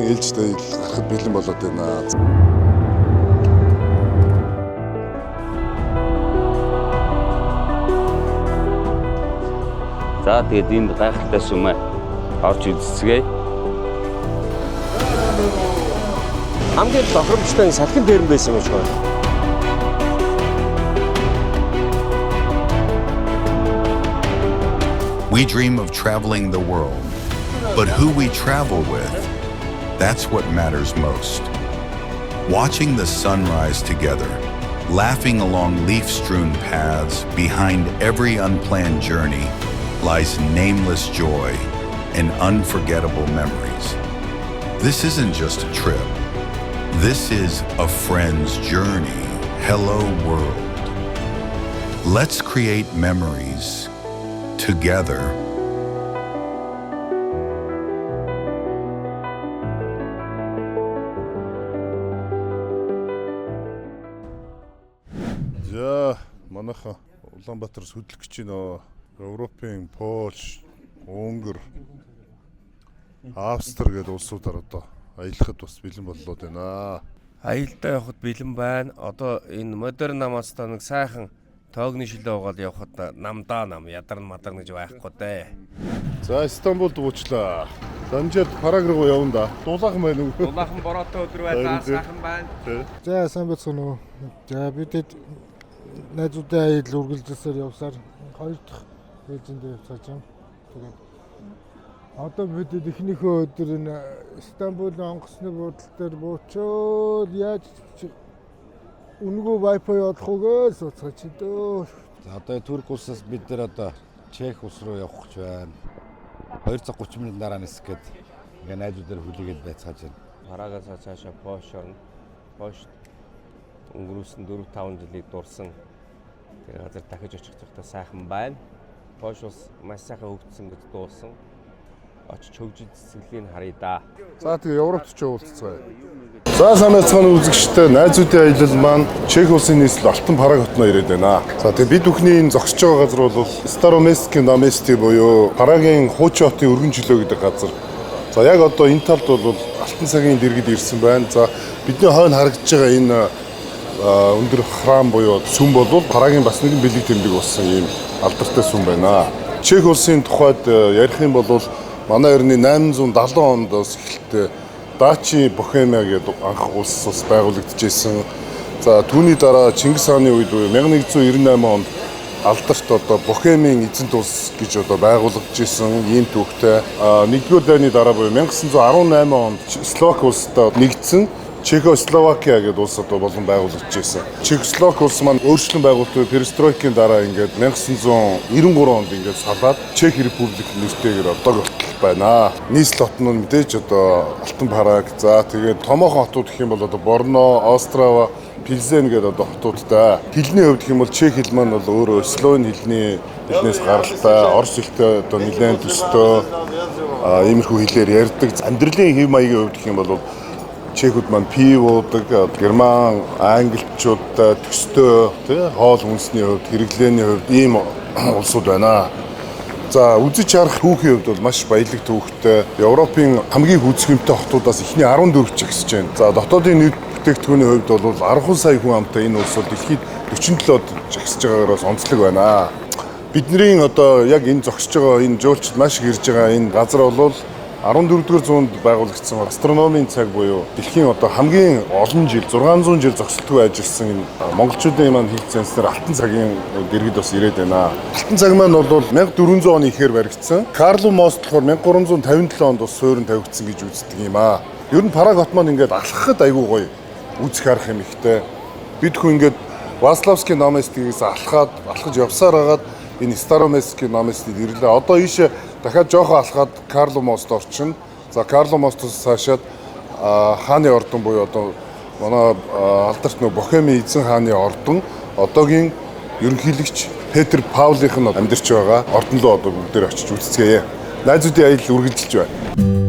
Монголын ээлжтэй гарахад бэлэн болоод байна. За тэгээд энд гайхалтай сүмээ орж үзцгээе. Хамгийн тохиромжтой салхин дээр байсан юм шиг байна. We dream of traveling the world, but who we travel with, that's what matters most. Watching the sunrise together, laughing along leaf-strewn paths, behind every unplanned journey lies nameless joy and unforgettable memories. This isn't just a trip. This is a friend's journey. Hello world. Let's create memories together. За, манайхан Улаанбаатараас хөдлөх гэж нөө Европын Польш, Унгар, Австри гэдэг улсуудаар одоо аялахад бас бэлэн боллоо байна. Аялдаа явахд бэлэн байна. Одоо энэ модерн намаастаа нэг сайхан тоогны шилээ угаад явахд намдаа нам ядарн мадарн гэж байхгүй дээ. За, Стамбулд уучлаа. Дамжаад Праг руу явна да. Дулаахан байна уу? Дулаахан бороотой өдөр байлаа, сайхан байна. За сайн байцгаана уу. За бидэд найзуудаа аялал үргэлжлүүлсээр явсаар хоёр дахь ээлжиндээ явцгааж байна. Тэгээд одоо бидэд эхнийхөө өдөр энэ Стамбулын онгоцны буудлын дээр буучаад яаж үнэгүй Wi-Fi олох үгээ сууцгаач дөө. За одоо Турк улсаас бид нэр одоо Чех улс руу явах гэж байна. 2 цаг 30 минут дараа нисэх гээд ингээ найзуудаар хүлээгээд байцгааж байна. Парагаас цаашаа Польш орно. Польш өнгөрүүлсэн 4-5 жилийг дурсан. Тэр газар дахиж очих цагтаа сайхан байна. Польш улс маш сайхан хөгжсөн гэж дуусан. Очиж хөгжиж цэцгэлийг харъя да. За тэгээ Европт ч уулзцгаая. За сайн байцгаана үзэгчтэй найзуудын аялал маань Чех улсын нийслэл Алтан Праг хотноо ирээд байна. За тэгээ бид бүхний энэ зогсож байгаа газар бол Староместский намести буюу Прагийн хуучин хотын өргөн чөлөө гэдэг газар. За яг одоо энэ талд бол Алтан цагийн дэргэд ирсэн байна. За бидний хойно харагдаж байгаа энэ өндөр храм буюу сүм бол Прагийн бас нэгэн бэлэг тэмдэг болсон ийм алдартай сүм байна. Чех улсын тухайд ярих юм бол манай эртний 870 оноос эхэлтэй Дачи Бохемиа гэдэг анх улс бас байгуулагдчихсэн. За түүний дараа Чингис хааны үед 1198 онд алдарт одоо Бохемийн эзэнт улс гэж одоо байгуулагдчихсэн ийм түүхтэй. Нэгдүгээр дайны дараа буюу 1918 онд Словак улстай нэгдсэн Чехословакия гэдэг улс одоо болон байгуулагдчихсэн. Чехословак улс маань өөрчлөн байгуулсан перестройкийн дараа ингээд 1993 онд ингээд салаад Чех Републик нэртэйгээр одоо болтол байна. Нийслэл хот нь мэдээж одоо Алтан Праг, за тэгээд томоохон хотууд гэх юм бол одоо Борно, Острава, Пилзен гэдэг одоо хотуудтай. Хэлний хувьд гэх юм бол Чех хэл маань бол өөрөө словен хэлнээс гаралтай, орос хэлтэй одоо нэлээд төстэй иймэрхүү хэлээр ярьдаг. Амьдралын хэв маягийн хувьд гэх юм бол Чехүүд маань пив уудаг, герман, англичуудтай төстэй, хоол хүнсний хувьд, хэрэглээний хувьд ийм улсууд байна. За үзэж харах түүхийн хувьд бол маш баялаг түүхтэй. Европын хамгийн хүчрхэмтэй хотуудаас эхний 14 ч ихсэж байна. За дотоодын нийт бүтээгдэхүүний хувьд бол 10 сая хүн амтай энэ улс бол дэлхийд 47-д жагсаж байгаагаас онцлог байна. Бидний одоо яг энэ зогсож байгаа энэ жуулчд маш их ирж байгаа энэ газар бол 14-р зуунд байгуулагдсан астрономийн цаг буюу дэлхийн одоо хамгийн олон жил 600 жил зогсолтгүй ажилласан энэ монголчуудын маань хийцэнснээр Алтан цагийн дэргэд бас ирээд байна. Алтан цаг маань бол 1400 оны ихээр баригдсан. Карл Мост болохоор 1357 онд бас суурин тавигдсан гэж үздэг юм аа. Ер нь Праг хот маань ингээд алхахад айгүй гоё үзэх харах юм ихтэй. Бид хүн ингээд Вацлавский наместигээс алхаж явсаар хагаад энэ Староместский наместид ирлээ. Одоо ийшээ дахиад жоохон алхаад Карл Мост орчин. За Карл Мостоос цаашаад хааны ордон буюу одоо манай алдарт нөө Бохемийн эзэн хааны ордон одоогийн ерөнхийлөгч Петр Павлийнх нь амьдарч байгаа ордон руу одоо бүгдээр очиж үзцгээе. Найзуудын аялал үргэлжилж байна.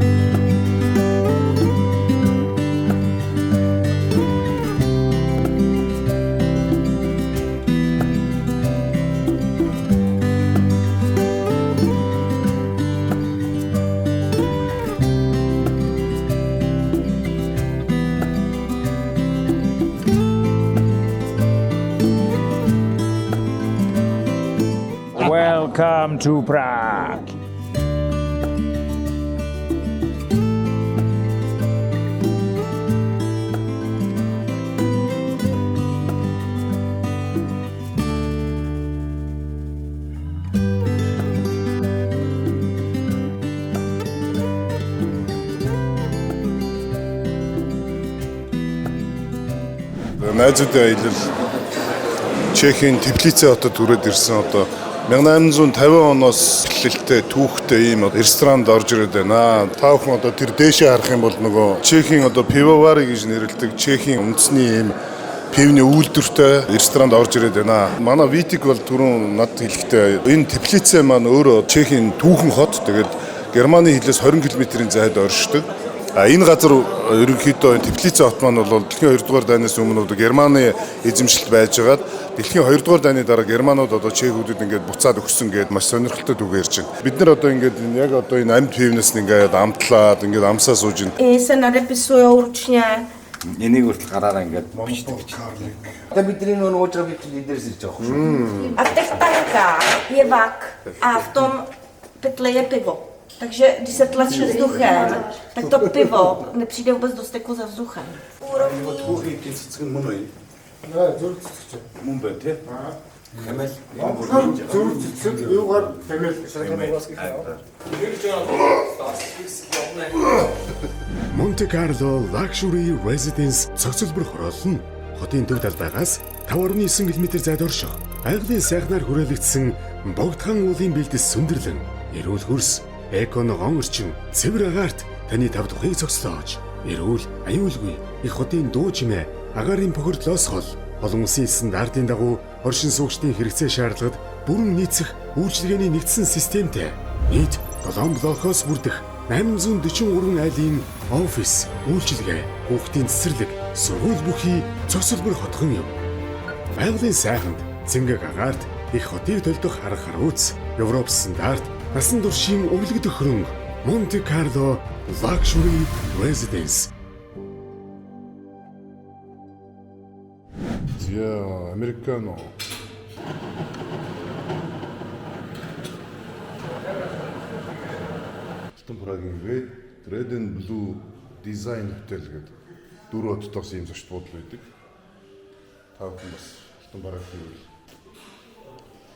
Welcome to Prague. Найзуудын аялал Чехийн Теплице хотод хүрээд ирсэн одоо 1850 оноос эхлэлтэй түүхтэй ийм ресторанд орж ирээд байна. Та бүхэн одоо тэр дээшээ харах юм бол нөгөө Чехийн одоо пивовари гэж нэрлэдэг Чехийн үндэсний ийм пивны үйлдвэртэй ресторанд орж ирээд байна. Манай Витик бол түрүүн над хэлэхдээ энэ Теплице маань өөрөө Чехийн түүхэн хот. Тэгээд Германы хилээс 20 км-ийн зайд оршдог. Энэ газар ерөнхийдөө Теплице хот маань бол дэлхийн 2 дугаар дайнаас өмнө Германы эзэмшилт байжгаад дэлхийн 2 дугаар дайны дараа германууд одоо чехүүдэд ингээд буцаад өгсөн гээд маш сонирхолтой үг ярьж байна. Бид нар одоо ингээд яг одоо энэ амьд пивнес ингээд амтлаад ингээд амсаа сууж байна. Се нареписуя уручня. Энийг хүртэл гараараа ингээд бичдэг. Одоо бидний нөгөө уужраа битэл эдэрс ирж байгаа юм. Автехтанка, пивак, а в том петлеje pivo. Takže když se tlačí vzduchem, tak to pivo nepřijde vůbec do styku se vzduchem. Түүхийг цэцгэн мөн үү? Зүрх цэцэг. Мөн бай тий. Хэмэл Зүрх цэцэг юугаар тамил Monte Carlo Luxury Residence цогцлбор хороол нь хотын төв талбайгаас 5.9 км зайд орших. Айглын сайхнаар хүрээлэгдсэн богдхан уулын бэлдэс сүндэрлэн эрүүл хөрс эко ногоон орчин цэвэр агаарт таны тав тухыг цогцлоож эрүүл аюулгүй их хотын дуу чимээ агаарын бохирдлоос хол олон улсын стандартын дагуу оршин суугчдын хэрэгцээ шаардлагад бүрэн нийцэх үйлчилгээний нэгдсэн системтэй нийт 7 блокоос бүрдэх 843 айлын офис үйлчилгээ хүүхдийн цэцэрлэг сургууль бүхий цогцлбор хотхон юм. Айглын сайханд цэнгэг агаарт их хотыг төлдөх арга харууц Европ стандарт насан туршийн өвлөгдөх хөрөнгө Monte Carlo Luxury Residence. Я американо. Алтан Прагийн Red and Blue Design Hotel гэдэг 4 хотоос ийм зочд буудал байдаг. Та бүхэн бас Алтан Прагийн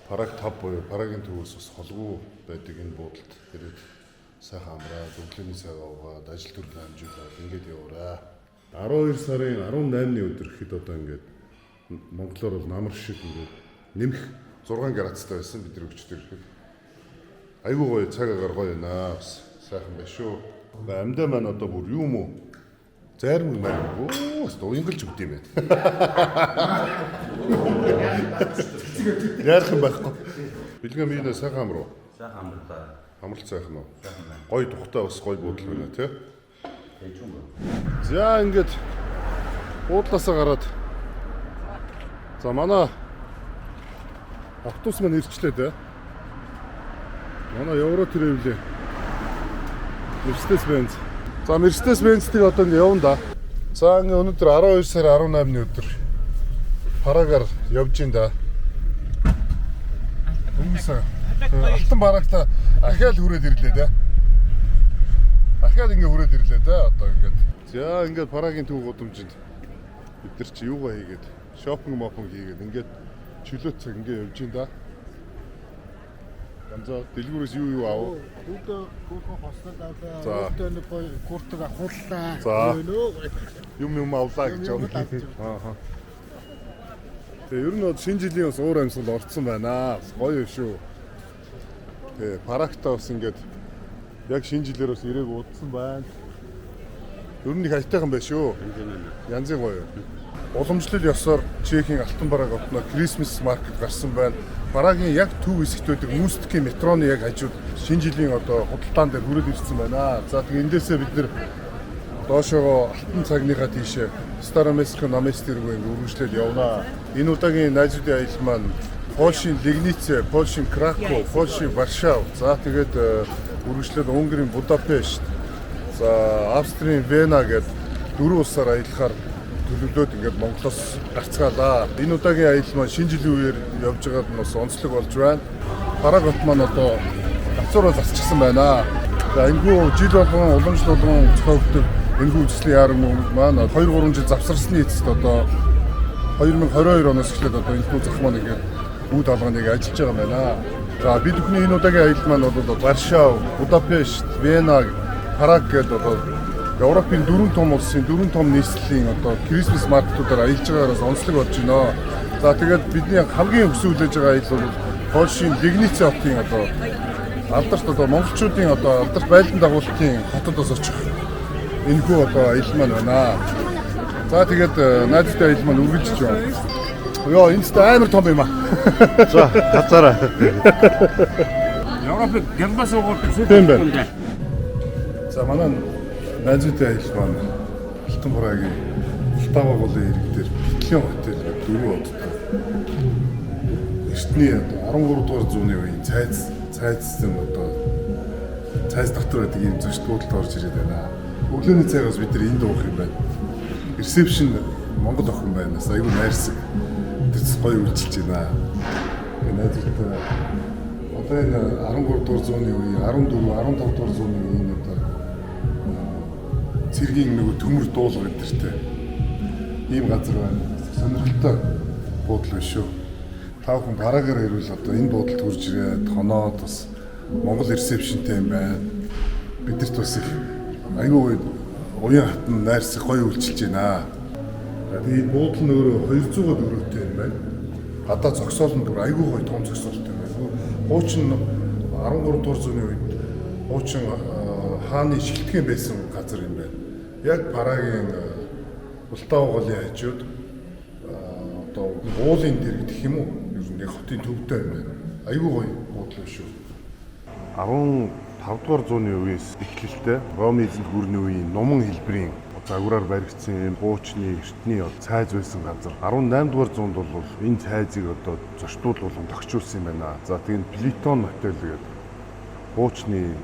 Параг 5 буюу Парагийн төвөөс бас холгүй байдаг энэ буудалд ирээд сайхан амраад өглөөний цагаа уугаад ажил төрлийн амжуулаад ингээд яваарай. 12 сарын 18-ны өдөр гэхэд одоо ингээд Монголоор бол намар шиг ингээд нэмэх 6 градустай байсан бид нар өчтөр ирэхэд. Айгуу гоё цаг агаар гоё байна. Сайхан байна шүү. Амьдаа маань одоо бүр юм уу? Зарим маяг уянгалж өгд юм байна. Яарах юм байхгүй. Бэлгэн минь сайхан амруу. Сайхан амраа. Амралт сайхан уу? Гой тухтай бас гой буудал байна тий. За ингээд буудлаасаа гараад за манай автобус маань ирчлээ тий. Манай Евро төрөвлөө. Mercedes-Benz. За Mercedes-Benz-ийг одоо ингэ явна да. За ингэ өнөөдөр 12 сарын 18-ны өдөр Парагаар явж ин да. Өмнөсөө Алтан барагта ахаал хүрээд ирлээ да. Ахаал ингэ хүрээд ирлээ да. Одоо ингэ. За ингэ Парагийн төв гудамжинд бид нар чи юугаа хийгээд шопинг хийгээд ингэ чөлөөт цаг ингэ явж ин да. Ганцаа дэлгүүрээс юу аав? Үүдөө гүрхэн хослол авлаа. За. Үүдөө нэг гоё гүртэг авахлаа. За. Юм авлаа гэж байна. Аа. Тэгээ ер нь шинэ жилийн бас уур амьсгал орцсон байна. Гоё шүү. Тэгээ Парагта бас ингээд яг шинэ жилээр бас ирээг удсан байна. Ер нь их айтайхан байна шүү. Янзын гоё. Уламжлал ёсоор Чехийн Алтан Параг хотноо Christmas market гарсан байна. Парагийн яг төв хэсэгт байдаг Мустикийн метроны яг хажууд шинэ жилийн одоо худалдаан дээр хүрээд ирсэн байна. За тэгээ эндээсээ бид нэр доошоо алтан цагныхаа тийшээ Староместко наместэрг үргэлжлээд явнаа. Энэ удаагийн найзуудын аялал маань Польшийн Лигнице, Польшийн Краков, Польшийн Варшав, за тэгээд үргэлжлээд Унгарийн Будапешт, за Австрийн Вена гээд 4 улсаар аялахаар төлөвлөөд ингээд Монголоос гарцгаалаа. Энэ удаагийн аялал маань шинэ жилийн үеэр явж байгаад нь бас онцлог болж байна. Бараг хот маань одоо гацуураа зарчсан байна. За энэхүү жил болгон уламжлал болгон зохиогддог энэхүү үслийн яран маань 2-3 жил завсарсны эцэст одоо 2022 оноос эхлээд одоо энэхүү зах маань ингээд үүд алганыг ажиллаж байгаа юм байна. За бид бүхний энэ удаагийн аялал маань бол Варшав, Будапешт, Вена, Праг гэдэг одоо Европын 4 том улсын 4 том нийслэлийн одоо Крисмас маркетуудаар аялж байгаараас онцлог болж байна. За тэгээд бидний хамгийн өсвөлж байгаа аялал бол Польшийн Лигниц хотын одоо алдарт одоо монголчуудын одоо алдарт байлдан дагуултын хотодоос очих энэхүү одоо аялал маань байна. За тэгээд найзтай аялал маань үргэлжлэж байна. Йоо энэ ч амар том юм аа. За хацаараа. Европод гялбас уугуулдаг Тийм байна. За манай найзтай аялал маань Алтан бураагийн Алтава голын ирэг дээр Бэтлэн хотел гэдэг 4 хоттой. Эртний одоо 13 дугаар зууны үеийн цайзсан одоо цайз дотор байдаг ийм зочд буудалд орж ирээд байна. Өглөөний цайгаас бид нар энд уух юм байна. Ресепшн Монгол охин байна. Айгүй найрсаг. Тэс гоё үйлчилж байна. Найзтай одоо энэ 13 дугаар зууны үеийн 14 15 дугаар зууны үеийн одоо цэргийн нөгөө төмөр дуулга гэдэртэй ийм газар байна. Сонирхолтой буудал биш шүү. Та бүхэн парагаар ирвэл одоо энэ буудалд хурж ирээд хоноод бас Монгол ресепшнтэй юм байна. Бидэрт бас их айгүй уян хатан найрсаг гоё үйлчилж байна. Тэгээд буудал нь өөрөө 200 төгрөгтэй юм байна. Гадаа зогсоол нь бүр айгүй гоё том зогсоолтой байна. Хуучин 13 дугаар зууны үед хуучин хааны шилтгэн байсан газар юм байна. Яг Прагийн Ултаа голын хажууд одоо уулын дэрэг гэх юм уу? Ер нь яг хотын төвдөө юм байна. Айгүй гоё буудлаа шүү. 15 дугаар зууны үеэс эхлэлтэй Ром эзэнт гүрний үеийн нуман хэлбэрийн загвараар баригдсан юм хуучны эртний цайз байсан газар. 18 дугаар зуунд бол энэ цайзыг одоо зочдууд болгон тогтчулсан юм байна. За тэгээд Плитон хотел гэдэг хуучны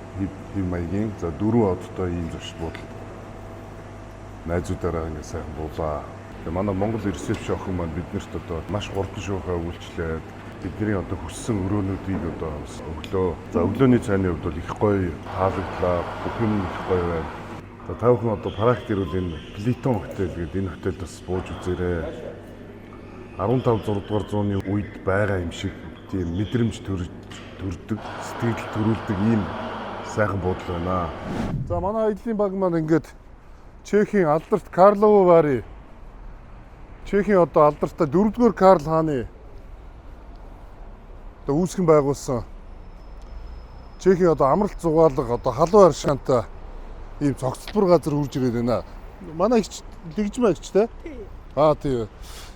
хэв маягийн за 4 одтой ийм зочд буудал найзуудаараа ингэ сайн буулаа. Тэгээ манай Монгол ресепшн охин маань биднэрт одоо маш хурдан шуухай үйлчлээд бидний одоо хүссэн өрөөнүүдийг одоо өглөө. За өглөөний цайны хувьд бол их гоё хаалагдлаа. Бүх юм их гоё байна. За та бүхэн одоо Прагт ирвэл энэ Плитон хотел гэдэг энэ хотелд бас бууж үзээрэй. 15 6 дугаар зууны үед байгаа юм шиг тийм мэдрэмж төрдөг, сэтгэл төрүүлдэг ийм сайхан буудал байна. За манай аяллаа баг маань ингээд Чехийн алдарт Карловы Вари Чехийн одоо алдартай 4-р Карл хааны одоо үүсгэн байгуулсан Чехийн одоо амралт зугаалга одоо халуун аршаантай ийм цогцлбор газар үрж ирээд байна. Манай ихч лигжмаа ихч те? Тийм.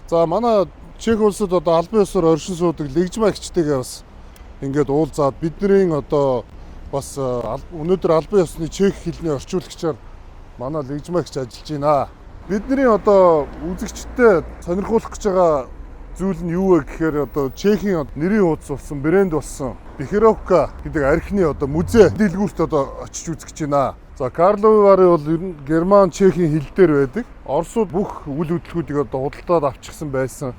За манай Чех улсад одоо албан ёсоор оршин суудаг лигжмаа ихчтэйгээ бас ингээд уулзаад бидний одоо бас өнөөдөр албан ёсны чех хэлний орчуулагчаар манай лигжмаа ихч ажиллаж байна. Бидний одоо үзэгчдэд сонирхуулах гэж байгаа зүйл нь юу вэ гэхээр одоо Чехийн нэрийн хуудас болсон, брэнд болсон Бихеровка гэдэг архины одоо музей дэлгүүрт одоо очиж үзэж байна. За Карловы Вари бол ер нь Герман, Чехийн хил дээр байдаг. Оросууд бүх үйл хөдлөлтүүдийг одоо худалдаад авчихсан байсан.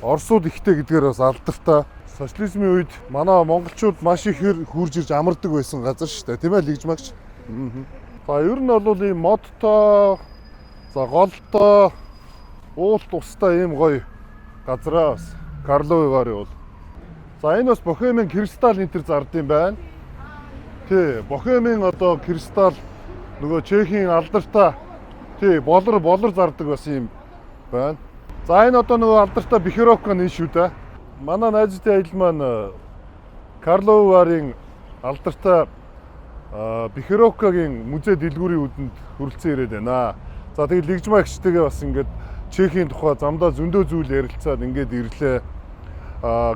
Оросууд ихтэй гэдгээр бас алдартай. Социализмын үед манай монголчууд маш ихээр хурж ирж амардаг байсан газар шүү дээ. Тийм ээ лигжмаагч. За ер нь бол ийм модтой, за голтой, уулт устай ийм гоё газраа бас Карловы Вари бол. За энэ бас Бохемийн кристалл энэ төр зардсан юм байна. Тий, Бохемийн одоо кристалл нөгөө Чехийн алдартай тий болор зардаг бас юм байна. За энэ одоо нөгөө алдартай Бихеровка нь шүү дээ. Манай найзтай аялал маань Карловы Варын алдартай Бихеровкагийн музей дэлгүүрийн үдэнд хүрэлцэн ирээд байна. За тэгээд лигжмаа гчтэйгээ бас ингээд Чехийн тухай замдаа зөндөө зүйл ярилцаад ингээд ирлээ.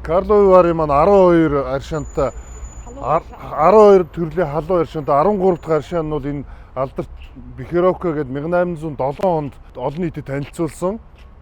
Карловы Вари маань 12 аршаантай 12 төрлийн халуун аршаантай 13 дахь аршаан нь бол энэ алдарт Бихеровка гэдэг 1807 онд олон нийтэд танилцуулсан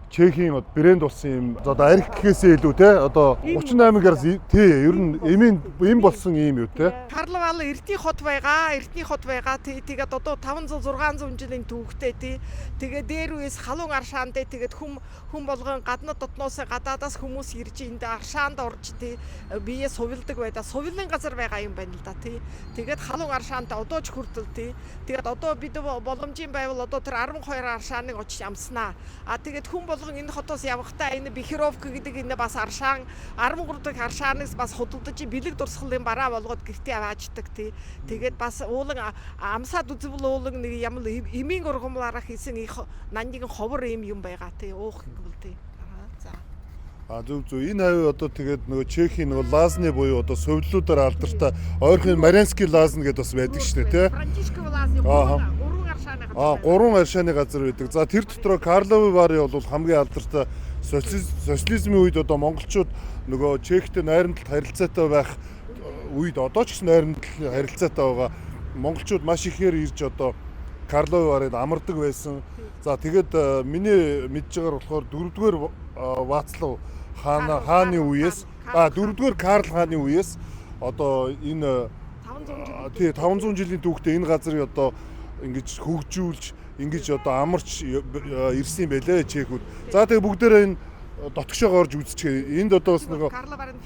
Чехийн брэнд болсон юм. За одоо арх гэхээсээ илүү те одоо 38 градус тий ер нь эм болсон юм юу те. Карловал эртний хот байгаа. Тэгээд одоо 500 600 жилийн түүхтэй тий. Тэгээд дээр үес халуун аршаан дээр тэгээд хүн болгон гаднад дотноос гадаадаас хүмүүс ирж энд аршаанд орж тий. Бие сувилдаг байдаа. Сувилын газар байгаа юм байна л да тий. Тэгээд халуун аршаанд одоо ч хүртэл тий. Тэгээд одоо бид боломжийн байвал одоо тэр 12 аршааныг очиж амснаа. Тэгээд хүн болгон энэ хотоос явахдаа энэ Бихеровка гэдэг энэ бас аршаан 13 дахь аршаанаас бас худалдаж бэлэг дурсгалын бараа болгоод гэртээ авааждаг тий. Тэгээд бас уулан амсаад үзвэл уулан нэг ямар эмийн ургамлаараа хийсэн их нандин ховор юм байгаа тий. Уух гэвэл тий. За. Зөв энэ хавь одоо тэгээд нөгөө Чехийн нөгөө лазны буюу одоо совлуудаар алдартай ойрхон Марянский лазн гэдээ бас байдаг шнэ тий. Франциско лазны гурван аршааны газар байдаг. За тэр дотроо Карловы Вары бол хамгийн алдартай социализмын үед одоо монголчууд нөгөө Чехтэй найрамдалт харилцаатай байх үед одоо ч гэсэн найрамдал харилцаатай байгаа монголчууд маш ихээр ирж одоо Карловы Варыг амардаг байсан. За тэгээд миний мэдж байгаагаар болохоор 4-р Вацлав хааны үеэс 4-р Карл хааны үеэс одоо энэ 500 жилийн түүхтэй энэ газрыг одоо ингэж хөгжүүлж ингэж одоо амарч ирсэн байлээ чехүүд. За тэгээ бүгдээрээ энэ дотгошоо орж үзчихээ. Энд одоо бас нэг Карловарын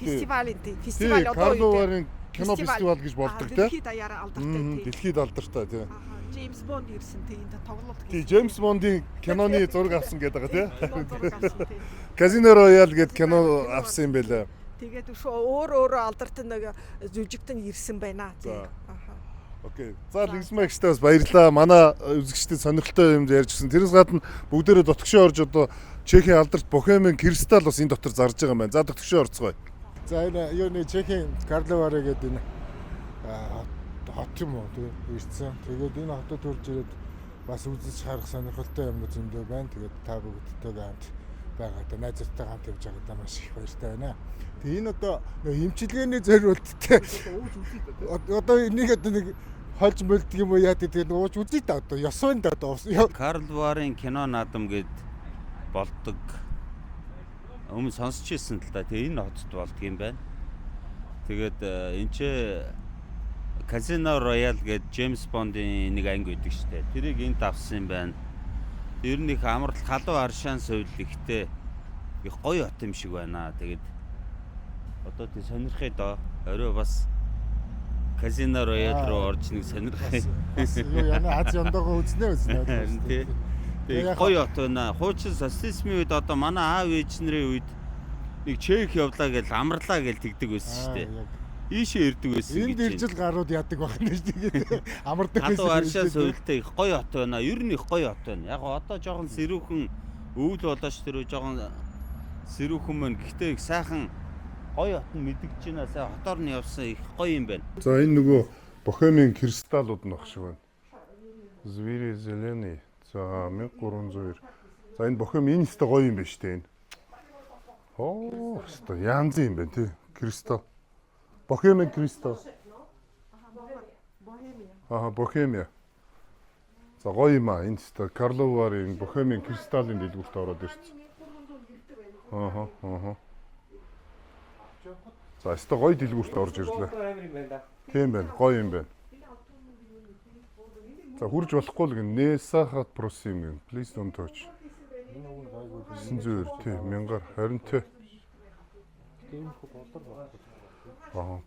фестиваль одоо Карловарын кино фестивал гэж болдог тийм. Дэлхийд даяараа алдартай тийм. Дэлхийд алдартай тийм. Джеймс Бонд ирсэн тийм тоглолт. Тийм Джеймс Бондын киноны зураг авсан гэдэг байгаа тийм. Казино Роял гэдэг кино авсан юм байлаа. Тэгээд өөрөө алдартай нэг жүжигтэн ирсэн байна тийм. Окей. За Лигсмагчтай бас баярлалаа. Манай үзэгчдэд сонирхолтой юм ярьжсэн. Тэрнээс гадна бүгдээрээ дотгошоо орж одоо Чехийн алдарт Бохемийн кристалл бас энэ дотор зарж байгаа юм байна. За дотгошоо орцгоё. За энэ юу нэг Чехийн Карловы Вары гэдэг энэ хот юм уу тийм ирсэн. Тэгээд энэ хотод төрж ирээд бас үзэж харах сонирхолтой юм зөндөө байна. Тэгээд та бүгдтэйгээ хамт байгаа. Тэгээд найзтайгаа хамт явж байгаадаа маш их баяртай байна. Тэгээд энэ одоо эмчилгээний зориулттай одоо энийг одоо нэг хольж мөлдөг юм уу яа гэдэг нь ууж үзье та одоо ёсонд одоо Карл Варын кино наадам гэд болдог. Өмнө сонсч ирсэн л да. Тэгээ энэ хотод болдог юм байна. Тэгээд энэ ч Казино Роял гэд Джеймс Бондын нэг анги байдаг штэ. Тэрийг энд авсан юм байна. Ер нь их амралт халуун аршаан суул ихтэй их гоё хот юм шиг байна. Тэгээд одоо тий сонирхъя доо. Орой бас Казино Роял руу орж нэг сонирхъя. юу яна Аз яндагоо үзнэ. Тий. Тэгээд гоё хот байна. Хуучин социализмын үед одоо манай аав ээж нарын үед нэг Чех явлаа гэж амарлаа гэж тэгдэг байсан шүү дээ. Ийшээ ирдэг байсан. Энд иржил гарууд яадаг байна шүү дээ. Амардаг байсан. Халуун аршаа суйлтай их гоё хот байна. Ер нь их гоё хот байна. Яг одоо жоохон сэрүүхэн өвөл болооч тэр жоохон сэрүүхэн мөн гэхдээ их сайхан гоё хот нь мэдгэж байна. Сая хотоор нь явсан их гоё юм байна. За энэ нөгөө Бохемийн кристаллууд нөх шиг байна. Звери зеленый. За 1302. За энэ Бохем энэ өстой гоё юм байна шүү дээ энэ. Оо, өстой янз юм байна тий. Кристалл. Бохемийн кристалл. Бохемия. За гоё юм аа. Энэ өстой Карловы Варын Бохемийн кристаллын дэлгүүрт ороод ирсэн. За өстой гоё дэлгүүрт орж ирлээ. Тийм байна. Гоё юм байна. За хурж болохгүй л гэн Несахат просим гэн. Please don't touch. 900 тий 1000-аар харин тий.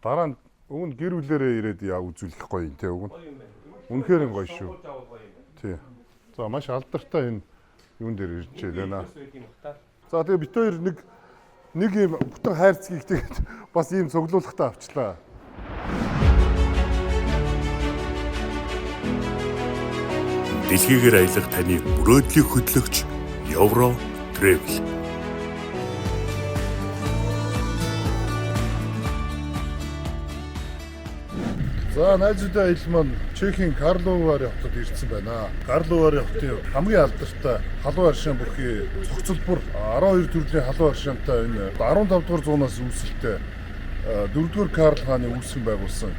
Дараа нь өгн гэр бүлэрээ ирээд яа үзүүлэх гоё юм тий өгн. Үнэхээр гоё шүү. Тий. За маш алдартай энэ юун дээр ирж байна. За тэгээ бит хоёр нэг юм бүтэн хайрцгийг тэгээд бас ийм цуглуулгатай авчлаа. Дэлхийгээр аялах таны мөрөөдлийг хөтлөгч Euro Travel. За найзуудаа аялал маань Чехийн Карловы Вары хотод ирсэн байна. Карловы Вары хотын хамгийн алдартай халуун аршаан бүхий цогцлбор 12 төрлийн халуун аршаантай энэ 15 дугаар зуунаас үүсэлтэй 4-р Карл хааны үүсгэн байгуулсан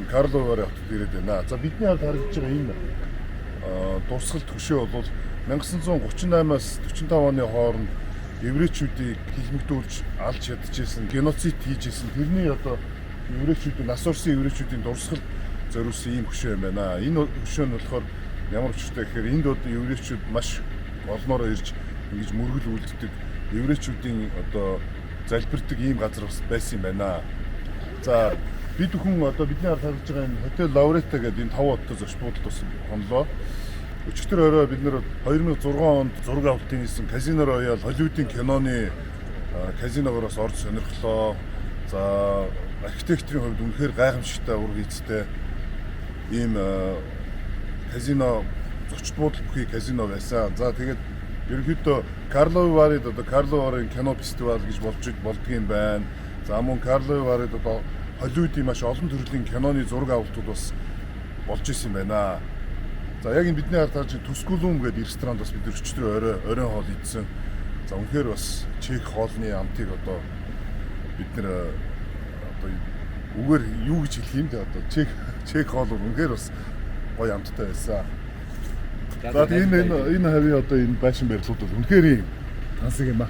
Карловы Вары хотод ирээд байна. За бидний харж байгаа энэ дурсгал төшөө бол 1938-аас 45 оны хооронд еврейчүүдийг хилмигдүүлж алж ядчихсэн, геноцид хийжсэн. Тэрний одоо еврейчүүдийн нас орсон еврейчүүдийн дурсгал зориулсан ийм хөшөө юм байна. Энэ хөшөө нь болохоор ямар учиртай гэхээр энд одоо еврейчүүд маш олноороо ирж ингэж мөргөл үлддэг еврейчүүдийн одоо залбирдаг ийм газар бас байсан юм байна. За бид бүхэн одоо бидний харж байгаа энэ хотел Лаврета гэдэг энэ 5 хоттой зоч буудалд бас хонлоо. Өчигдөр орой бид нэр 2006 онд зураг авалтын хийсэн Казино Роял Холливуудын киноны казиногоос орж сонирхлоо. За архитектурын хувьд үнэхээр гайхамшигтай ур хийцтэй ийм казино зочд буудал бүхий казино байсан. За тэгээд ерөнхийдөө Карловы Варид одоо Карловын кино фестивал гэж болдгийм байна. За мөн Карловы Варид одоо Холливуудын маш олон төрлийн киноны зураг авалтууд бас болж исэн байна. За яг энэ бидний харж байгаа Тускулум гэдэг ресторанд бас бид өчтөр оройн хоол идсэн. За үнэхээр бас чек хоолны амтыг одоо бид нэр одоо үгээр юу гэж хэлэх юм бэ одоо чек хоол үнэхээр бас гоё амттай байсан. За энэ хавийн одоо энэ байшин барилууд бол үнэхээр юм тансаг юм аа.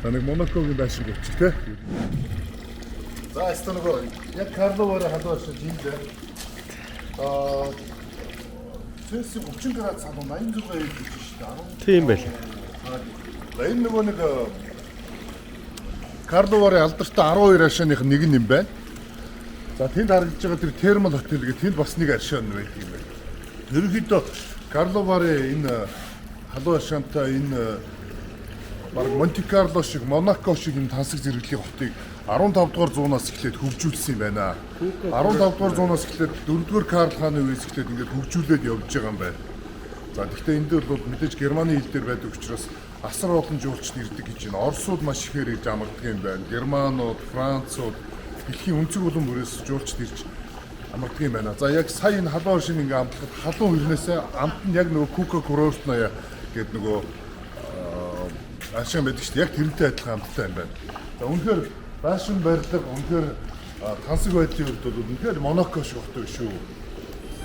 За нэг Монакогийн байшин гоч тий. За эстэнэго яг Карловоор хадварч жиндэ. Цэс 30 градус салуу 86 гэж шүү дээ. Тийм байлаа. Энэ нөгөө нэг Карловарын алдартай 12 аршааных нэг юм байна. За тэнд харагдаж байгаа тэр термал хотел гэх тэнд бас нэг аршаан байдаг юм байна. Ерөнхийдөө Карловарын энэ халуун аршаантай энэ баг Монте Карло шиг, Монако шиг энэ тансаг зэрэглэлийн хотыг 15 дугаар зуунаас эхлээд хөгжүүлсэн юм байна. 15 дугаар зуунаас эхлээд 4 дугаар Карл хааны үеэс эхлээд ингээд хөгжүүлээд явж байгаа юм байна. За гэхдээ энд дээр бол мэдээж Германы хил дээр байдаг учраас асар олон жуулчд ирдэг гэж байна. Оросууд маш ихээр ирж амардаг юм байна. Германууд, Францууд дэлхийн өнцөг улам бүрээс жуулчд ирж амардаг юм байна. За яг сая энэ халуун шин ингээд амтлахад халуун хөрнөөсөө амт нь яг нөгөө Кука курортная гэдэг нөгөө ашиг байдаг шүү дээ. Яг тэрнтэй адилхан амттай юм байна. За үнэхээр байшин барилга үнэхээр тансаг байдлын хувьд бол үнэхээр Монако шиг хоттой шүү.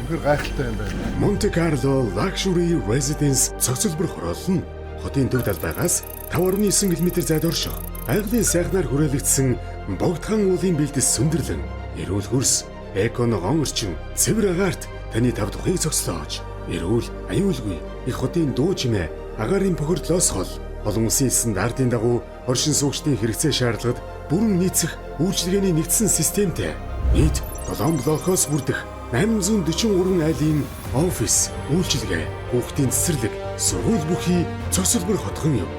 Үнэхээр гайхалтай юм байна. Monte Carlo Luxury Residence цогцлбор хороолол нь хотын төв талбайгаас 5.9 км зайд орших. Айглын сайхнаар хүрээлэгдсэн богдхан уулын бэлдэс сүндэрлэн, эрүүл хөрс, эконогон орчин, цэвэр агаарт таны тав тухыг цогцлоож, эрүүл, аюулгүй их хотын дуу чимээ, агаарын похордлоос хол, олон улсын стандартын дагуу оршин суугчдын хэрэгцээ шаардлагад бүрэн нийцэх үйлчилгээний нэгдсэн системтэй нийт 7 блокоос бүрдэх 843 айлын офис, үйлчилгээ, хүүхдийн цэцэрлэг, сургууль бүхий цогцлбор хотхон юм.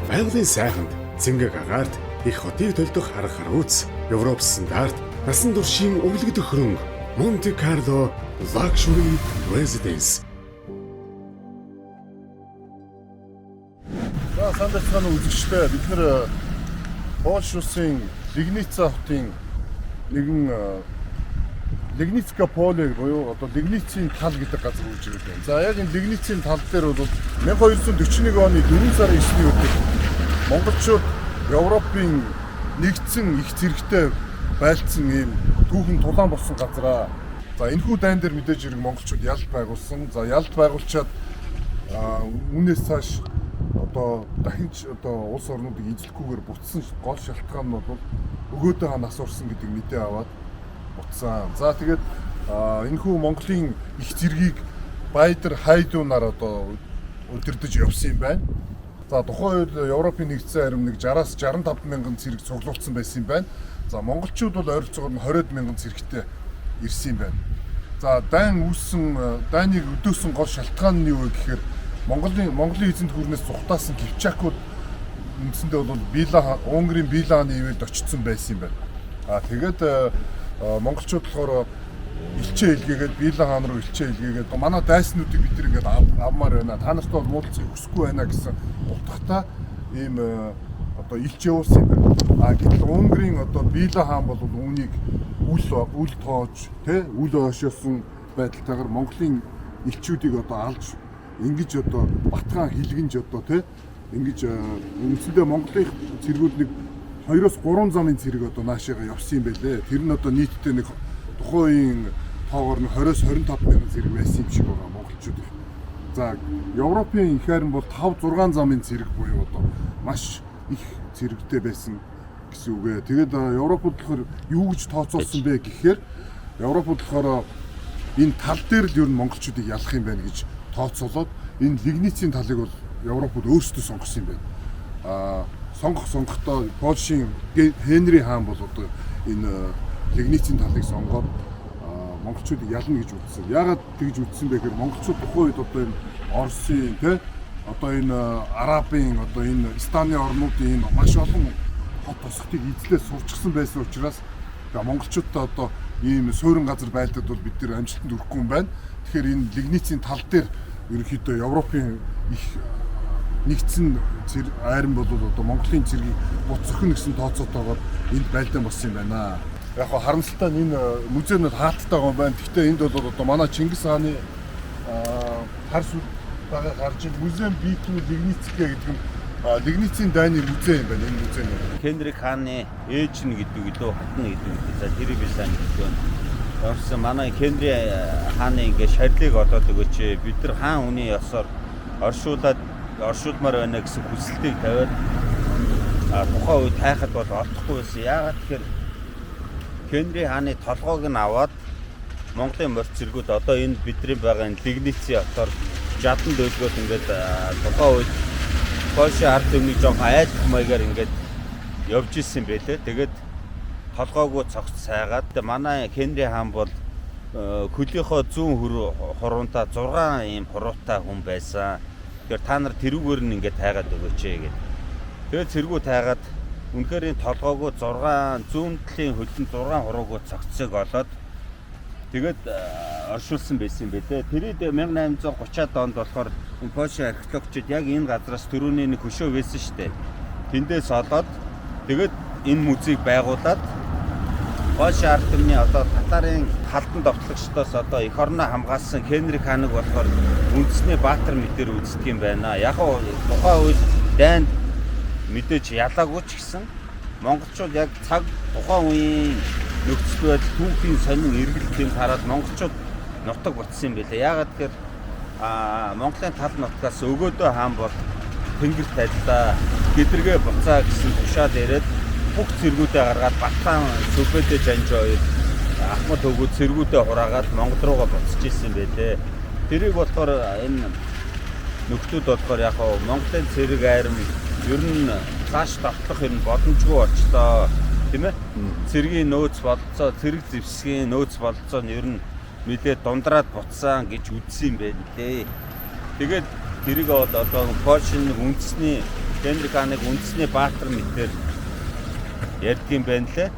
Байгалийн сайханд цэнгэг агаарт их хотыг төлдөх арга харууц, Европ стандарт насан туршийн өвлөгдөх хөрөнгө Monte Carlo Luxury Residence. За сандарцгааны үзэгчтэй бид нэр Польш улсын Лигница хотын нэгэн Лигницка поле буюу одоо Лигницийн тал гэдэг газар үүж байгаа. За яг энэ Лигницийн тал дээр бол 1241 оны 4 сарын 9-ний өдөр монголчууд Европын нэгдсэн их зэрэгтэй байлцсан ийм түүхэн тулаан болсон газараа. За энэхүү дайн дээр мэдээж хэрэг монголчууд ялд байгуулсан. За ялд байгуулчаад үүнээс цааш одоо дахин ч одоо улс орнуудыг эзлэхгүйгээр буцсан гол шалтгаан нь бол өгөөдөө хаан нас орсон гэдэг мэдээ аваад буцсан. За тэгээд энэхүү Монголын их зэргийг Баядар хайдуунаар одоо удирдах явсан юм байна. За тухайн үед Европын нэгдсэн харим нэг 60-аас 65 мянган зэрэг цуглуулсан байсан юм байна. За монголчууд бол ойролцоогоор 20 мянган зэрэгтэй ирсэн юм байна. За дайныг өдөөсөн гол шалтгаан нь юу вэ гэхээр Монголын эзэнт гүрнээс цухтаасан Кипчакууд үндсэндээ бол Унгарын Билааны ивэлд очсон байсан юм байна. Тэгээд монголчууд болохоор элчээ илгээгээд Билан хаан руу элчээ илгээгээд манай дайснуудыг бид нэг авмаар байна. Та нарт бол муудалцыг хүсэхгүй байна гэсэн утгатай ийм одоо элчээ явуулсан юм байна. Гэтэл Унгарын одоо Билан хаан бол үүнийг үл тоож үл ойшоосон байдалтайгаар Монголын элчүүдийг одоо алж ингэж одоо батгаан хилгэнж одоо ингэж үндсэндээ Монголын цэргүүд нэг 2-3 замын цэрэг одоо наашаага явсан юм байлээ. Тэр нь одоо нийтдээ нэг тухайн үеийн тоогоор нь 20-25 мянган цэрэг байсан юм шиг байгаа монголчууд. За Европын их хайран бол 5-6 замын цэрэг буюу одоо маш их цэрэгтэй байсан гэсэн үг ээ. Тэгээд Европод болохоор юу гэж тооцоолсон бэ гэхээр Европод болохоор энэ тал дээр л ер нь монголчуудыг ялах юм байна гэж тооцоолоод энэ лигницийн талыг бол Европод өөрсдөө сонгосон юм байна. Сонгохдоо Польшийн Хенри хаан бол одоо энэ лигницийн талыг сонгоод монголчуудыг ялна гэж үзсэн. Яагаад тэгж үзсэн бэ гэхээр монголчууд тухайн үед одоо энэ Оросын одоо энэ Арабын одоо энэ Станы орнуудын энэ маш олон хот тосготыг эзлээд сурчсан байсан учраас монголчуудаа одоо ийм суурин газар байлдад бол бид нэр амжилтанд хүрэхгүй юм байна. Тэгэхээр энэ лигницийн тал дээр ерөнхийдөө Европын их нэгдсэн айран бол одоо Монголын цэргийг буцсахын гэсэн тооцоотойгоор энд байлдаан болсон юм байна. Яг хаа харамсалтай нь энэ музейнүүд хаалттай юм байна. Гэхдээ энд бол одоо манай Чингис хааны хар сүд байгаа гарч ийн музейн биетний лигницкэ гэдэг нь лигницийн дайны музей юм байна. Энэ музей нь Хенрик хааны ээж нь гэдэг илүү хатна гэдэг үү. За тэрийг би сайн мэдгүй. Орсон манай Хенри хааны ингээ шарилыг олоод өгөөч. Бид нар хаан хүний ёсоор оршуулмаар байна гэсэн хүсэлтийг тавиад тухайн үед хайхад бол олдохгүй байсан. Яагаад тэгэхээр Хенри хааны толгойг нь аваад Монголын морь цэргүүд одоо энэ бидний байгаа энэ лигницийн хотоор жадан дөөлгөөд ингээд тухайн үед Польшийн ард түмний жоохон айлтгах маягаар ингээд явж исэн байлээ. Тэгээд толгойгоо цогц сайгаад манай Хенри хаан бол хөлийнхөө зүүн хуруунта 6 ийм хуруутай хүн байсан. Тэгэхээр та нар тэрүүгээр нь ингээд тайгаад өгөөч гэдэг. Тэгээд цэргүүд тайгаад үнэхээр энэ толгойгоо 6 зүүн талын хөлөнд 6 хуруугоо цогцсыг олоод тэгээд оршуулсан байсан юм байлээ. Тэрийг 1830-аад онд болохоор Польшийн археологчид яг энэ газраас түрүүний нэг хөшөө байсан шүү дээ. Тэндээс олоод тэгээд энэ музейг байгуулад Польшийн ард түмний одоо татарын халдан довтлогчдоос одоо эх орноо хамгаалсан Хенрик хааныг болохоор үндэсний баатар мэдээр үздэг юм байна. Яг нь тухайн үед дайнд мэдээж ялаагүй ч гэсэн монголчууд яг цаг тухайн үеийн нөхцөл байдал түүхийн сонин эргэлтийг хараад монголчууд нутаг ботсон юм байлаа. Яагаад гэхээр Монголын тал нутгаас өгөөдөө хаан бол тэнгэр тайллаа гэдэргээ буцаа гэсэн тушаал ирээд бүх цэргүүдээ гаргаад Батхан Сүбэдэ Жанжоо Ахмад өгөөд цэргүүдээ хураагаад Монгол руугаа буцаж ирсэн байлээ. Тэрийг болохоор энэ нөхдүүд болохоор яг Монголын цэрэг айрам ер нь цааш давтлах юм боломжгүй болчлоо тийм ээ. Цэргийн нөөц болцоо, цэрэг зэвсгийн нөөц болцоо нь ер нь мэдээ дундраад буцсан гэж үзсэн юм байна лээ. Тэгээд тэрийг одоо Польшийн үндэсний Хенрик хааныг үндэсний баатар мэдээр ярьдаг юм байна лээ.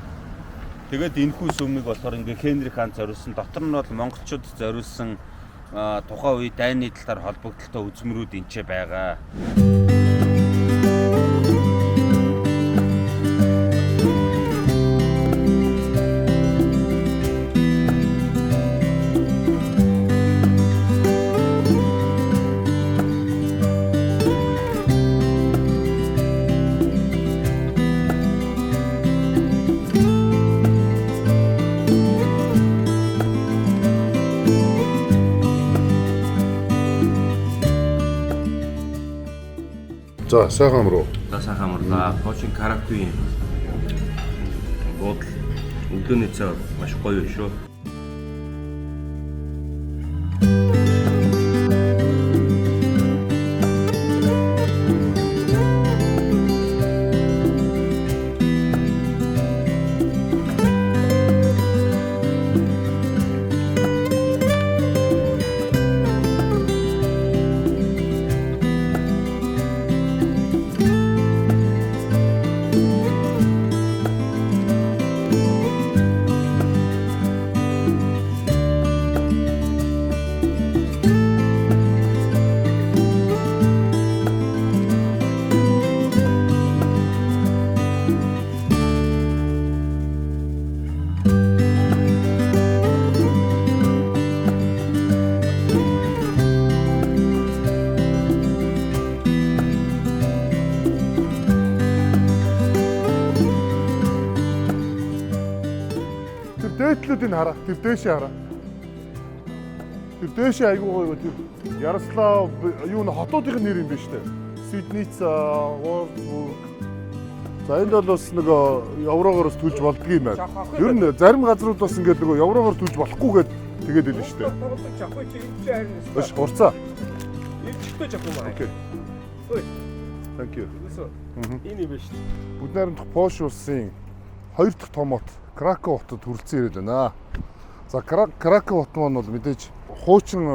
Тэгээд энэхүү сүмийг болохоор ингээ Хенрик хаан зориулсан, дотор нь бол монголчууд зориулсан тухайн үе дайны талаар холбогдолтой үзмрүүд энд ч байгаа. За сайхан амруу. За сайхан амраа. Польшийн Краковын буудал өдөөний цаа маш гоё шүү. Дээдлүүдийг хараа. Тэр дээшээ хараа. Тэр дээшээ айгүй гоё тэр Ярослав юу н хотуудын нэр юм байна шүү дээ. Сидница, Wolfsburg. За энд бол бас нөгөө еврогоор бас төлж болдго юм байна. Ер нь зарим газрууд бас ингээд нөгөө еврогоор төлж болохгүйгээд тэгээд хэлнэ шүү дээ. Биш хурцаа. Ичгтэй жах юм аа. Окей. Ой. Thank you. Энэ юм байна шүү дээ. Бид найрамдах Польш улсын 2 дахь том хот Краков хотод хүрэлцэн ирээд байна. За Краков хот маань бол мэдээж хуучин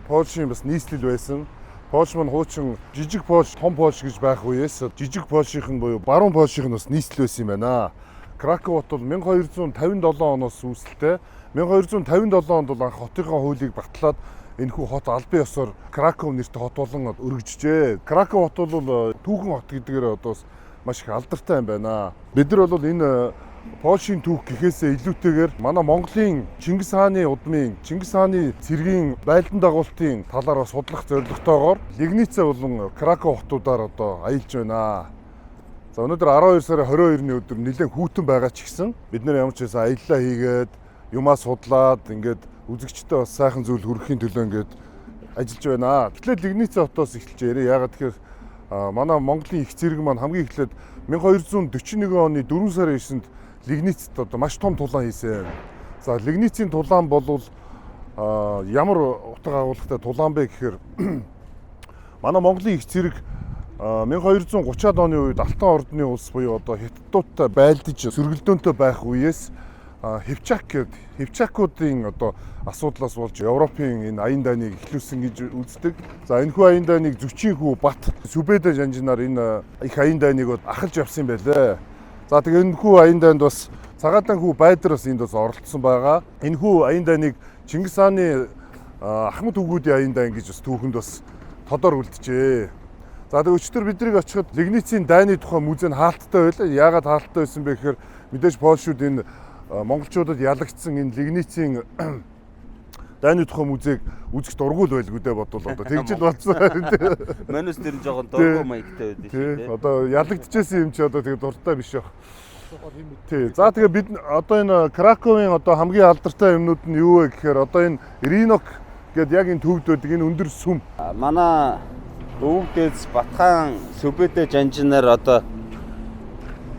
Польшийн бас нийслэл байсан. Польш маань хуучин жижиг Польш, том Польш гэж байх үеэс жижиг Польшийнхэн буюу баруун Польшийнх нь бас нийслэл байсан юм байна. Краков хот бол 1257 оноос үүсэлтэй. 1257 онд бол анх хотынхаа хуулийг батлаад энэхүү хот албан ёсоор Краков нэртэй хот болон өргөжжээ. Краков хот бол түүхэн хот гэдгээр одоо маш их алдартай юм байна. Бид нар бол энэ Польшийн түүх гэхээсээ илүүтэйгээр манай Монголын Чингис хааны удмын, Чингис хааны цэргийн байлдан дагуултын талаар бас судлах зорилготойгоор Лигница болон Краков хотуудаар одоо аялж байна. За өнөөдөр 12 сарын 22-ны өдөр нэлээд хүйтэн байгаа ч гэсэн бид нар ямар ч байсан аяллаа хийгээд юмаа судлаад ингээд үзэгчтэй бас сайхан зүйл хүргэхийн төлөө ингээд ажиллаж байна. Тэгэхээр Лигница хотоос эхэлж ярэ. Яагаад тэгэхээр манай Монголын их цэрэг маань хамгийн эхлээд 1241 оны 4 сарын 9-нд Лигницт одоо маш том тулаан хийсэн. За Лигницийн тулаан бол ямар утга агуулгатай тулаан бэ гэхээр манай Монголын их цэрэг 1230-аад оны үед Алтан ордны улс буюу одоо Хятадуудтай байлдаж сөргөлдөөнтэй байх үеэс Хевчакуудын одоо асуудлаас болж Европын энэ аян дайныг эхлүүлсэн гэж үздэг. За энэхүү аян дайныг Зүчийн хүү Бат Сүбэдэ жанжинаар энэ их аян дайныг ахалж явсан байлээ. За тэгээ энэхүү аян дайнд бас Цагаатан хүү Байдар бас энд бас оролцсон байгаа. Энэхүү аян дайныг Чингис хааны Ахмад хөвгүүдийн аян дайн гэж бас түүхэнд бас тодор үлджээ. За тэгээ өчтөр биднийг очиход Лигницийн дайны тухай музей нь хаалттай байлаа. Яагаад хаалттай байсан бэ гэхээр мэдээж Польшууд энэ монголчуудад ялагдсан энэ Лигницийн дайны тухай музейг үзэх дургуул байлгүй дээ бодвол одоо тэгжил болсон. Манус тэр нь жоохон дургуй маягтай байдаг шүү дээ. Одоо ялагдчихсэн юм чи одоо тэгээ дуртай биш байх. Тий. За тэгээ бид одоо энэ Краковын одоо хамгийн алдартай юмнууд нь юу вэ гэхээр одоо энэ Иринок гэдэг яг энэ төвд байдаг энэ өндөр сүм. Манай өвгдөөс Батхан Сүбэдэ жанжинаар одоо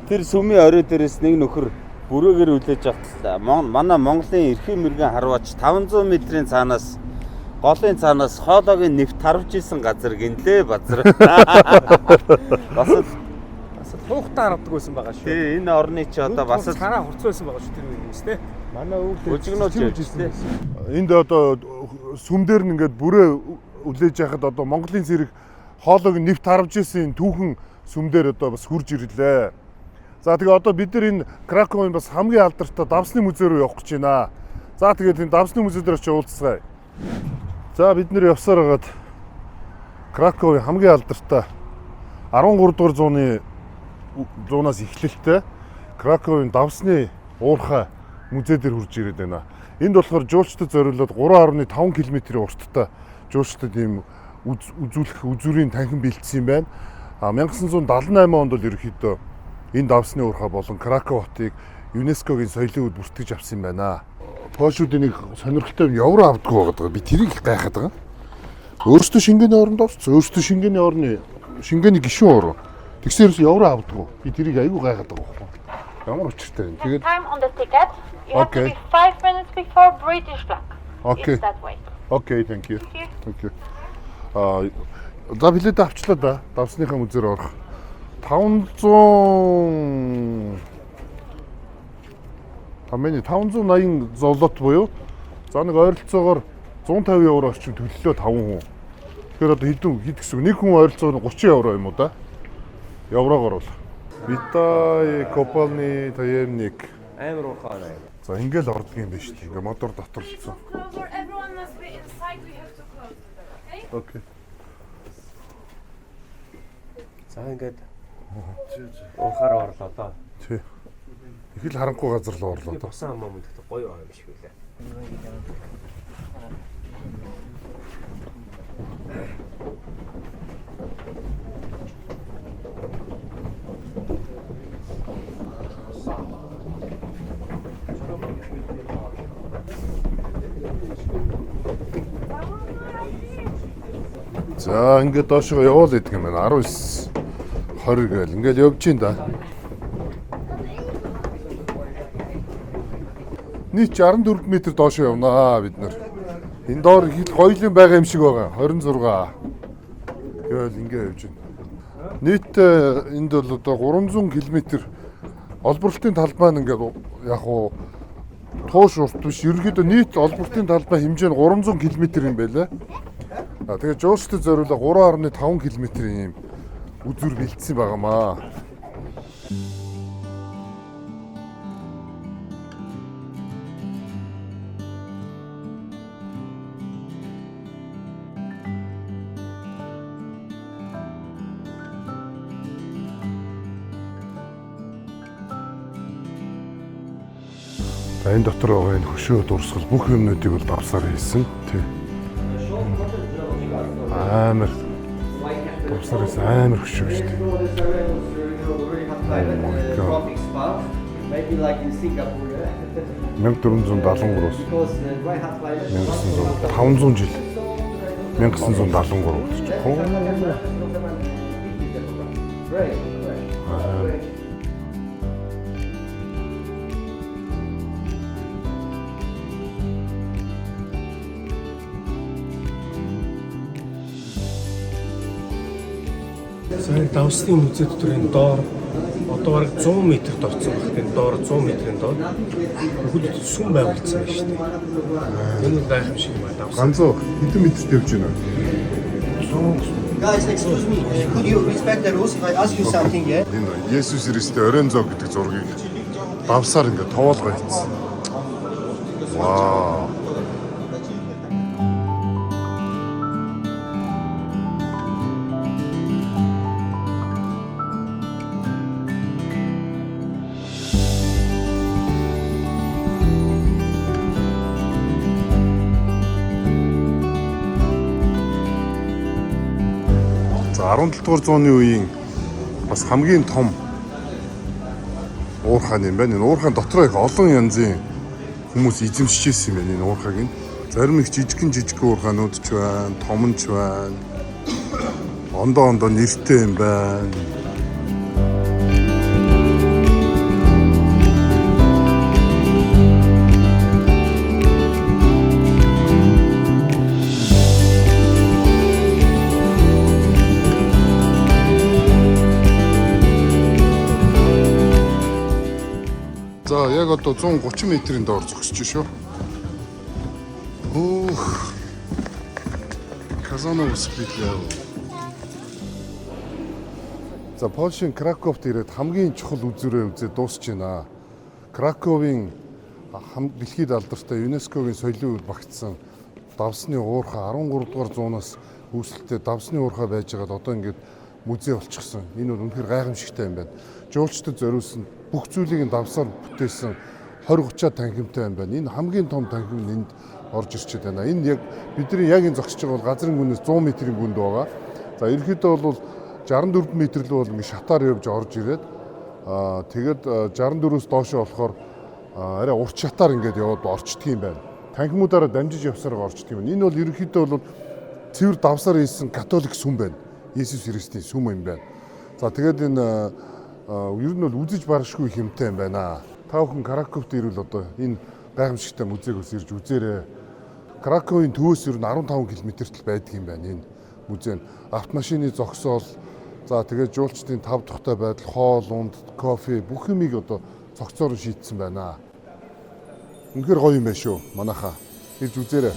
тэр сүмийн орой дээрээс нэг нөхөр бүрээгээр үлээж автлаа. Манай Монголын эрхэм мэргэн харваач 500 метрийн цаанаас голын цаанаас хоолойгийн нэвт тарвж исэн газар гинлээ базар. Бас хуухтаа хардаг байсан байгаа шүү. Тий, энэ орны чи одоо бас цараа хурц байсан байгаа шүү тэр үеэс тий. Манай өвгдөөс өжигнөөж явжсэн. Энд одоо сүм дээр нь ингээд бүрээ үлээж яхад одоо Монголын зэрэг хоолойг нэвт тарвж исэн түүхэн сүм дээр одоо бас хурж ирлээ. За тэгээ одоо бид нар энэ Краковын бас хамгийн алдартай давсны музей руу явах гэж байна. За тэгээд энэ давсны музей дээр очиж уулзцгаая. За бид нар явсаар хагаад Краковын хамгийн алдартай 13 дугаар зуунаас эхлэлтэй Краковын давсны уурхай музей дээр хурж ирээд байна. Энд болохоор жуулчдад зориулаад 3.5 км-ийн урттай жуулчдад ийм үзүүлэх үзүүрийн танхим бэлдсэн юм байна. 1978 онд бол ерөнхийдөө энэ давсны уурхай болон Краков хотыг ЮНЕСКОгийн соёлын үд бүртгэж авсан юм байна. Польшуудын нэг сонирхолтой евро авдаггүй байгаа. Би тэрийг гайхаад байгаа. Өөрөөсөө шингээний оронд орсон. Өөрөөсөө шингээний орны шингээний гишүүн ороо. Тэгсээрс евро авдаггүй. Би тэрийг айгүй гайхаад байгаа. Ямар учиртай юм. Тэгээд time on the ticket. You have to be 5 minutes before British flag. Okay. It's that way. Okay, thank you. Thank you. За билет авчлаа да. Давсныхаа музейд орох. 580 золот буюу за нэг ойролцоогоор 150 евро орчим төлөлөө 5 хүн. Тэгэхээр одоо хэд гэсэн нэг хүн ойролцоогоор 30 евро юм уу да? Еврогоор бол. Витай Копалны таемник. Амар уухай байна. За ингээл ордог юм биш үү? Ингээ мотор дотор л цаа. Окей. За ингээд уухаар орлоо доо. Тий. Их л харанхуй газар руу орлоо доо. Тусан юм мэдээ гоё юм шиг үлээ. За ингээд доошоо явуул гэдэг юм байна. 19 20 гээл ингээд явж чинь да. Нийт 64 м доошоо явнаа бид нар. Энэ доор их гоёлын байгаа юм шиг байгаа. 26. Гээл ингээд явж байна. Нийт энд бол одоо 300 км олборлолтын талбай нь ингээд яг уу тууш урт биш. Ерөнхийдөө нийт олборлолтын талбай хэмжээ нь 300 км юм байлаа. Тэгээд жуулчдад зориулаа 3.5 км ийм үзүр бэлдсэн байгаамаа. Энэ дотор байгаа энэ хөшөө дурсгал бүх юмнуудыг бол давсаар хийсэн. Тий. Амар давсаар хийсэн амар хөшөө шүү дээ. Maybe like in Singapore. 1473-аас 500 жил 1973 гэж байна. Сайн давсны музей дотор энэ доор одоо бараг 100 м-т орсон багт энэ доор 100 м-ийн доор бүгд сүм байгуулсан байна шүү дээ. Энэ гайхамшиг юм аа давсан. Ганцоо хэдэн метрт явж байна? Guys, excuse me. Could you respect the rules if I ask you something, yeah? Энэ Есүс Христосийн оройн зоо гэдэг зургийг давсаар ингээд тоолгоо хийсэн. Вау. За 17 дугаар зууны үеийн бас хамгийн том уурхайн юм байна. Энэ уурхайн дотор их олон янзын хүмүүс эзэмшиж ирсэн юм байна энэ уурхайг нь. Зарим их жижигхэн уурхайнууд ч байна, том ч байна. Ондоо нэртэй юм байна. За яг одоо 130 м-ийн доор зогсож шүү. Казанов спитлээ. За Польшийн Краковт ирээд хамгийн чухал үзүүрээ үзээд дуусч байна. Краковын дэлхийд алдартай ЮНЕСКОгийн соёлын үйл багтсан давсны уурхай 13 дугаар зуунаас үүсэлтээ давсны уурхай байж байгаад одоо ингээд музей болчихсон. Энэ бол үнэхээр гайхамшигтай юм байна. Жуулчдад зориулсан бүх зүйлийг давсаар бүтээсэн 20-30 танхимтай юм байна. Энэ хамгийн том танхим энд орж ирчээд байна. Энэ яг бидний яг энэ зогсож байгаа бол газрын гүнээс 100 м-ийн гүнд байгаа. За ерөнхийдөө бол 64 м л бол ингэ шатаар явж орж ирээд тэгээд 64-өөс доошоо болохоор арай урт шатаар ингээд яваад орчдөг юм байна. Танхимуудаараа дамжиж явсараа орчдөг юм. Энэ бол ерөнхийдөө бол цэвэр давсаар хийсэн католик сүм байна. Есүс Христосийн сүм юм байна. За тэгээд энэ ер нь бол үзэж баршгүй хэмтэй юм байна. Та бүхэн Краковт ирвэл одоо энэ гайхамшигтай музейг ус ирж үзээрэй. Краковын төвөөс ер нь 15 км-т байдаг юм байна энэ музей. Автомашины зогсоол, за тэгээд жуулчдын тав тухтай байдал, хоол, унд, кофе бүх юмыг одоо цогцоор шийдсэн байна. Үнэхээр гоё юм байна шүү. Манайхаа ирж үзээрэй.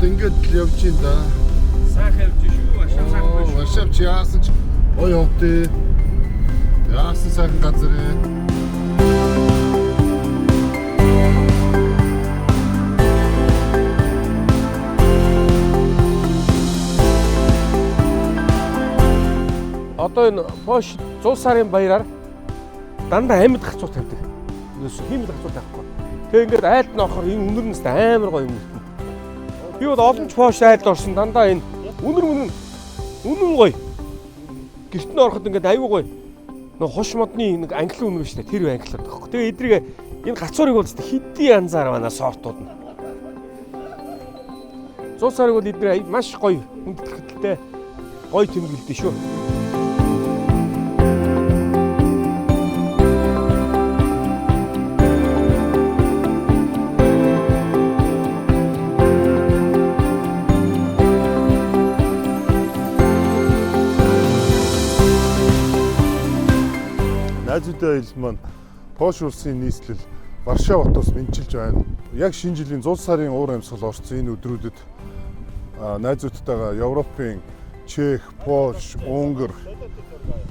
Ингээд явж байна да. Сайхан явж шүү. Ашаа сайхан байна шүү. Ашаавч яасан ч ой явтээ. Яасан сайхан газар ээ. одоо энэ Польш 100 сарын баяраар дандаа амьд хацуу тавьдаг. Хиймэл хацуу тавихгүй. Тэгээ ингээд айлд нь орохоор энэ үнэр нь амар гоё юм. Би бол олон ч Польш айлд орсон дандаа энэ үнэн гоё. Гэрт нь ороход ингээд аюу гоё. Нөө хош модны нэг англи үнэр шүү дээ. Тэр англиар тахгүй. Тэгээ эдрийг энэ гацуурыг бол хэдийн янзаар манай сортууд нь. 100 сарыг бол эдгээр маш гоё хүндэтгэлтэй гоё тэмдэглэдэг шүү. Найзуудтай аялал маань Польш улсын нийслэл Варшав хотоос мэдчилж байна. Яг шинэ жилийн 100 сарын уур амьсгал орсон энэ өдрүүдэд найзуудтайгаа Европын Чех, Польш, Унгар,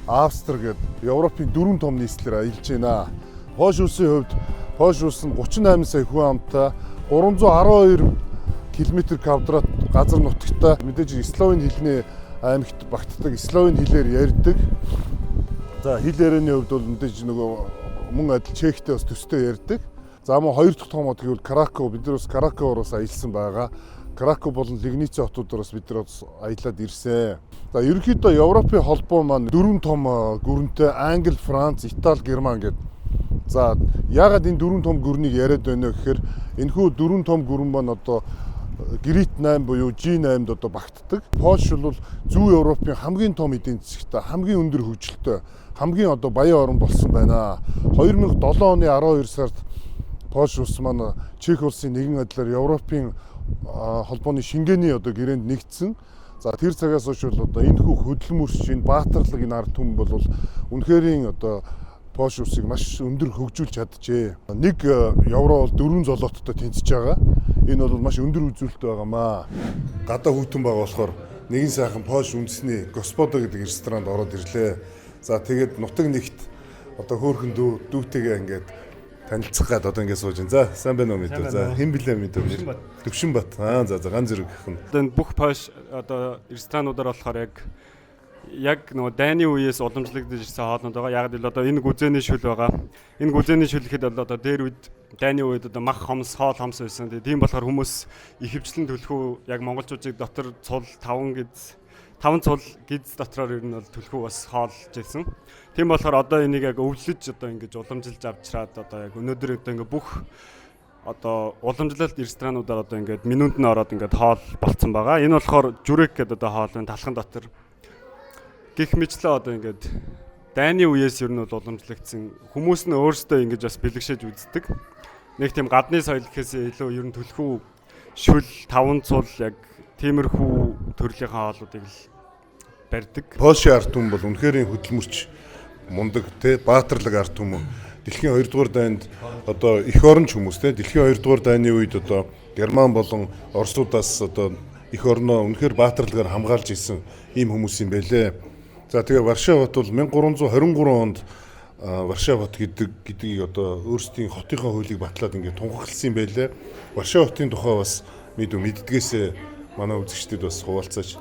Австри гээд Европын 4 том нийслэлээр аялж байна. Польш улсын хувьд Польш улс нь 38 сая хүн амтай 312 км квадрат газар нутагтай мэдээж словен хэлний аймагт багтдаг словен хэлээр ярьдаг. За хэл ярианы хувьд бол мэдээж нөгөө мөн адил чехтэй бас төстэй ярьдаг. За мөн хоёр дахь том хот гэвэл Краков, бид нар бас Краковоос аялсан байгаа. Краков болон Лигници хотуудоос бид нар аялаад ирсэн. За ерөнхийдөө Европын холбоо маань 4 том гүрэнтэй Англи, Франц, Итали, Герман гэдэг. За яагаад энэ 4 том гүрнийг яриад байна вэ гэхээр энэхүү 4 том гүрэн маань одоо Грит 8 буюу G8-д одоо багтдаг. Польш бол зүүн Европын хамгийн том эдийн засагтай, хамгийн өндөр хөгжилтэй, хамгийн одоо баян орн болсон байна. 2007 оны 12 сард Польш улс маань Чех улсын нэгэн адилаар Европын холбооны шингээний одоо гэрээнд нэгдсэн. За тэр цагаас хойш бол одоо энэ хүү хөдөлмөрч энэ баатарлаг энэ ард түмэн бол үнэхэрийн одоо Польш улсыг маш өндөр хөгжүүлж чаджээ. 1 евро бол 4 золоттой тэнцэж байгаа. Энэ бол маш өндөр үзүүлэлт байгаамаа. Гадаа хүүтэн байгаа болохоор нэгэн сайхан Польш үндэсний Господа гэдэг ресторанд ороод ирлээ. За тэгээд нутаг нэгт одоо хөөхөн дүүтэйгээ ингээд танилцах гад одоо ингээд сууж байна. За сайн байна уу мэдээ. За хэн блэ мэдээ. Төвшинбат. За ганц зэрэг гэх нь. Одоо энэ бүх Польш одоо ресторануудаар болохоор яг нөгөө дайны үеэс уламжлагдаж ирсэн хоолнууд байгаа. Яг л одоо энэ гүзээний шүл байгаа. Энэ гүзээний шүл гэхэд бол одоо дээр үед дайны үед одоо мах хомс, хоол хомс байсан. Тийм болохоор хүмүүс ихэвчлэн төлхөө яг монголчуудыг дотор цул 5 цул гиз дотроор ер нь бол төлхөө бас хоолж ирсэн. Тийм болохоор одоо энийг яг өвлөж одоо ингэж уламжилж авчраад одоо яг өнөөдөр одоо ингэ бүх одоо уламжлалт ресторануудаар одоо ингээд менюнд нь ороод ингээд хоол болцсон байгаа. Энэ болохоор жүрек гэдэг одоо хоолын талхан дотор гих мэтлээ одоо ингээд дайны үеэс ер нь бол уламжлагдсан хүмүүс нь өөрсдөө ингэж бас бэлгшээж үздэг. Нэг тийм гадны соёл гэхээс илүү ер нь төлхөө шүл 5 цул яг тиймэрхүү төрлийн хоолуудыг л барьдаг. Польш ард түмэн бол үнэхэрийн хөдөлмөрч мундаг те баатарлаг ард түмэн. Дэлхийн 2 дугаар дайнд одоо эх оронч хүмүүс те дэлхийн 2 дугаар дайны үед одоо Герман болон Оросуудаас одоо эх орноо үнэхээр баатарлагаар хамгаалж исэн ийм хүмүүс юм байлээ. За тэгээ Варшав хот бол 1323 онд Варшав хот гэдгийг одоо өөрсдийн хотынхоо хуулийг батлаад ингээд тунхагласан юм байлээ. Варшав хотын тухай бас мэддгээс манай үзэгчдэд бас хуваалцаач.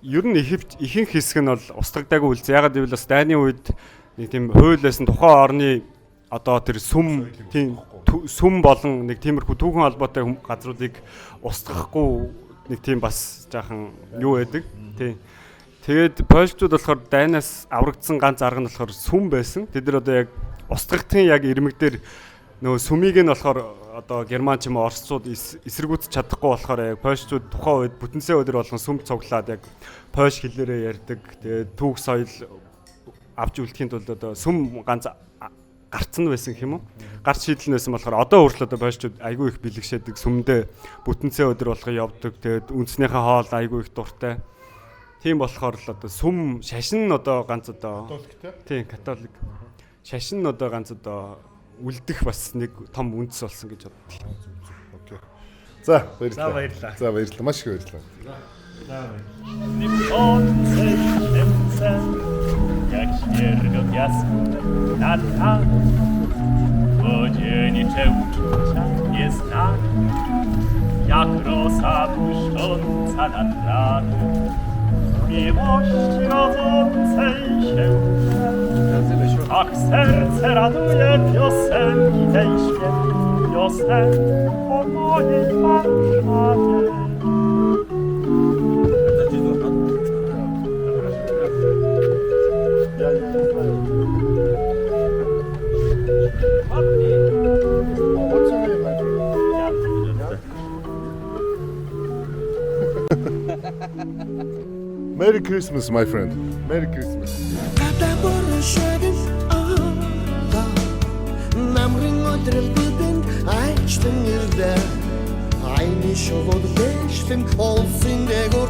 Ер нь ихэнх хэсэг нь бол устгагдаагүй үлдсэн. Ягаад гэвэл бас дайны үед нэг тийм хуулиасан тухайн орны одоо тэр сүм болон нэг тиймэрхүү түүхэн холбоотой газруудыг устгахгүй нэг тийм бас жаахан юу байдаг. Тийм. Тэгээд польшчууд болохоор дайнаас аврагдсан ганц арга нь болохоор сүм байсан. Тэд нар одоо яг устгахтын яг ирмэг дээр нөгөө сүмийг нь болохоор одоо герман ч юм уу оросчууд эсэргүүцэж чадахгүй болохоор яг польшчууд тухайн үед бүтэнсээ өдөр болгон сүм цуглаад яг польш хэлээрээ ярьдаг. Тэгээд түүх соёл авч үлдэхийн тулд одоо сүм ганц гарцсан байсан юм уу? Гарц шийдлэнээс болохоор одоо өөрчлөлт одоо польшчууд айгүй их бэлгшээдэг. Сүмдээ бүтэнсээ өдөр болгон явдаг. Тэгээд үндснийхээ хоол айгүй их дуртай. Тийм болохоор л одоо сүм шашин нь одоо ганц одоо тийм католик шашин нь одоо ганц одоо үлдэх бас нэг том үндэс болсон гэж боддог. Окей. За баярлалаа. За баярлалаа. Маш их баярлалаа. Jak śmiergał piasku nad nami, wodzienicze uczucia nieznane, jak rosa błyszcząca nad ranem. Miłość rodzącej się tak serce raduje piosenki tej śpiew, piosenki o mojej Warszawie. Merry Christmas, my friend. Merry Christmas. Намрын өдрөл бидэнд айчтэн ирдэ айны шогод дэштэн олсын дэгүр